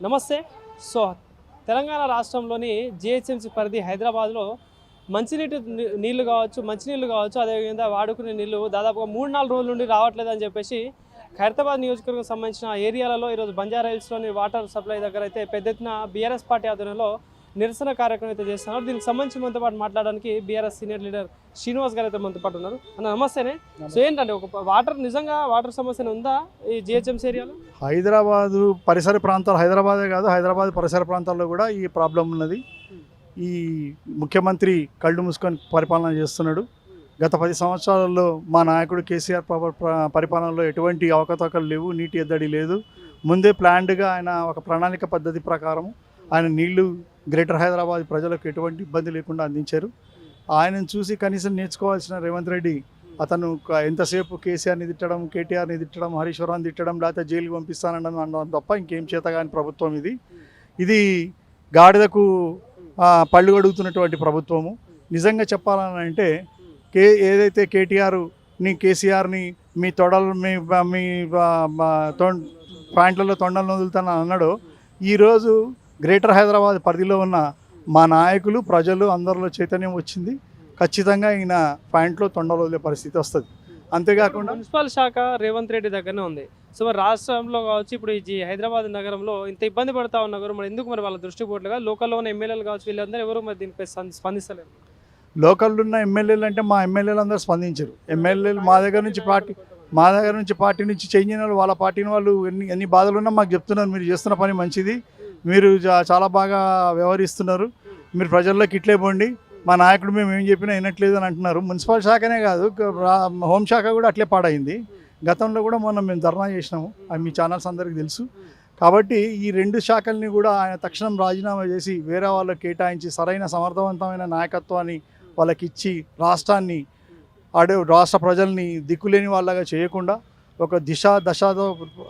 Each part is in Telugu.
నమస్తే. సో తెలంగాణ రాష్ట్రంలోని జిహెచ్ఎంసీ పరిధి హైదరాబాద్లో నీళ్లు కావచ్చు అదేవిధంగా వాడుకునే నీళ్లు దాదాపుగా 3-4 రోజుల నుండి రావట్లేదని చెప్పేసి ఖైరతాబాద్ నియోజకవర్గం సంబంధించిన ఏరియాలలో ఈరోజు బంజారా హిల్స్లోని వాటర్ సప్లై దగ్గర అయితే పెద్ద ఎత్తున బీఆర్ఎస్ పార్టీ ఆధ్వర్యంలో నిరసన కార్యక్రమం అయితే చేస్తున్నారు. దీనికి సంబంధించి మనతో పాటు మాట్లాడడానికి బీఆర్ఎస్ సీనియర్ లీడర్ శ్రీనివాస్ గారు అయితే మనతో పాటు ఉన్నారు. అన్న నమస్తేనే. సో ఏంటంటే ఒక వాటర్ సమస్య ఉందా ఈ జిహెచ్ఎంసీ ఏరియాలో? హైదరాబాదు పరిసర ప్రాంతాలు, హైదరాబాదే కాదు హైదరాబాద్ పరిసర ప్రాంతాల్లో కూడా ఈ ప్రాబ్లం ఉన్నది. ఈ ముఖ్యమంత్రి కళ్ళు మూసుకొని పరిపాలన చేస్తున్నాడు. గత 10 సంవత్సరాలలో మా నాయకుడు కేసీఆర్ పరిపాలనలో ఎటువంటి అవకతవకలు లేవు, నీటి ఎద్దడి లేదు. ముందే ప్లాన్డ్గా ఆయన ఒక ప్రణాళిక పద్ధతి ప్రకారం ఆయన నీళ్లు గ్రేటర్ హైదరాబాద్ ప్రజలకు ఎటువంటి ఇబ్బంది లేకుండా అందించారు. ఆయనను చూసి కనీసం నేర్చుకోవాల్సిన రేవంత్ రెడ్డి అతను ఎంతసేపు కేసీఆర్ని తిట్టడం, కేటీఆర్ని తిట్టడం, హరీశ్వరాన్ని తిట్టడం, లేకపోతే జైలుకి పంపిస్తానడం తప్ప ఇంకేం చేతగాని ప్రభుత్వం ఇది గాడిదకు పళ్ళు గడుగుతున్నటువంటి ప్రభుత్వము. నిజంగా చెప్పాలంటే ఏదైతే కేసీఆర్ని మీ తొడలు మీ ప్యాంట్లలో తొండలను వదులుతానని అన్నాడో, ఈరోజు గ్రేటర్ హైదరాబాద్ పరిధిలో ఉన్న మా నాయకులు ప్రజలు అందరిలో చైతన్యం వచ్చింది. ఖచ్చితంగా ఈయన ప్యాంట్లో తొండలు వదిలే పరిస్థితి వస్తుంది. అంతేకాకుండా మున్సిపల్ శాఖ రేవంత్ రెడ్డి దగ్గరనే ఉంది. సో మరి రాష్ట్రంలో కావచ్చు, ఇప్పుడు ఈ హైదరాబాద్ నగరంలో ఇంత ఇబ్బంది పడతా ఉన్నారు, మరి ఎందుకు మరి వాళ్ళ దృష్టి పోవట్లేదా? లోకల్లో ఉన్న ఎమ్మెల్యేలు కావచ్చు, వీళ్ళందరూ ఎవరు మరి దీనిపై స్పందిస్తలేరు. లోకల్లో ఉన్న ఎమ్మెల్యేలు అంటే మా ఎమ్మెల్యేలు అందరూ స్పందించారు. ఎమ్మెల్యేలు మా దగ్గర నుంచి పార్టీ నుంచి చేంజ్ అయిన వాళ్ళ పార్టీని వాళ్ళు ఎన్ని బాధలు ఉన్నా మాకు చెప్తున్నారు, మీరు చేస్తున్న పని మంచిది, మీరు చాలా బాగా వ్యవహరిస్తున్నారు, మీరు ప్రజల్లోకి ఇట్లే పోండి, మా నాయకుడు మేము ఏం చెప్పినా వినట్లేదు అని అంటున్నారు. మున్సిపల్ శాఖనే కాదు, హోంశాఖ కూడా అట్లే పాడైంది. గతంలో కూడా మేము ధర్నా చేసినాము, అది మీ ఛానల్స్ అందరికీ తెలుసు. కాబట్టి ఈ 2 శాఖల్ని కూడా ఆయన తక్షణం రాజీనామా చేసి వేరే వాళ్ళకి కేటాయించి సరైన సమర్థవంతమైన నాయకత్వాన్ని వాళ్ళకి ఇచ్చి రాష్ట్ర ప్రజల్ని దిక్కులేని వాళ్ళగా చేయకుండా ఒక దశతో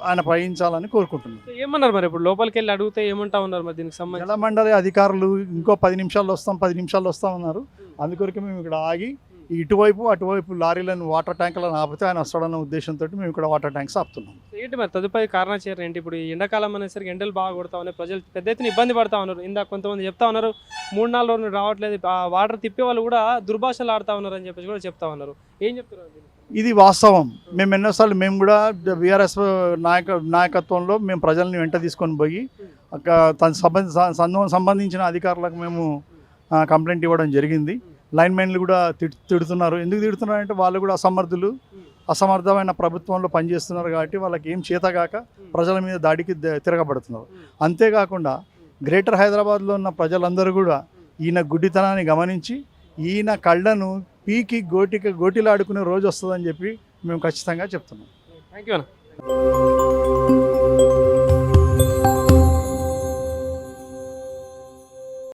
ఆయన ప్రయాణించాలని కోరుకుంటున్నాను. ఏమన్నారు మరి ఇప్పుడు లోపలికి వెళ్ళి అడిగితే ఏమంటా ఉన్నారు మరి దీనికి సంబంధించి? జలమండలి అధికారులు ఇంకో 10 నిమిషాల్లో వస్తాం అన్నారు. అందుకొరకు మేము ఇక్కడ ఆగి అటువైపు లారీలను వాటర్ ట్యాంకులను ఆపితే ఆయన వస్తాడన్న ఉద్దేశంతో మేము ఇక్కడ వాటర్ ట్యాంక్స్ ఆపుతున్నాం. ఏంటి మరి తదుపరి కారణాలు ఏంటి? ఇప్పుడు ఎండాకాలం అనేసరికి ఎండలు బాగా కొడతా ఉన్నాయి, ప్రజలు పెద్ద ఎత్తున ఇబ్బంది పడతా ఉన్నారు. ఇందాక కొంతమంది చెప్తా ఉన్నారు 3-4 రోజులు రావట్లేదు, వాటర్ తిప్పే వాళ్ళు కూడా దుర్భాషలు ఆడుతూ ఉన్నారని అని చెప్పేసి కూడా చెప్తా ఉన్నారు. ఏం చెప్తున్నారు? ఇది వాస్తవం. మేము కూడా బీఆర్ఎస్ నాయకత్వంలో మేము ప్రజల్ని వెంట తీసుకొని పోయి సంబంధించిన అధికారులకు మేము కంప్లైంట్ ఇవ్వడం జరిగింది. లైన్మెన్లు కూడా తిడుతున్నారు. ఎందుకు తిడుతున్నారు అంటే వాళ్ళు కూడా అసమర్థమైన ప్రభుత్వంలో పనిచేస్తున్నారు కాబట్టి వాళ్ళకి ఏం చేతగాక ప్రజల మీద దాడికి తిరగబడుతున్నారు. అంతేకాకుండా గ్రేటర్ హైదరాబాద్లో ఉన్న ప్రజలందరూ కూడా ఈయన గుడ్డితనాన్ని గమనించి ఈయన కళ్ళను పీకి గోటిలాడుకునే రోజు వస్తుందని చెప్పి మేము ఖచ్చితంగా చెప్తున్నాం. థ్యాంక్ యూ అన్న.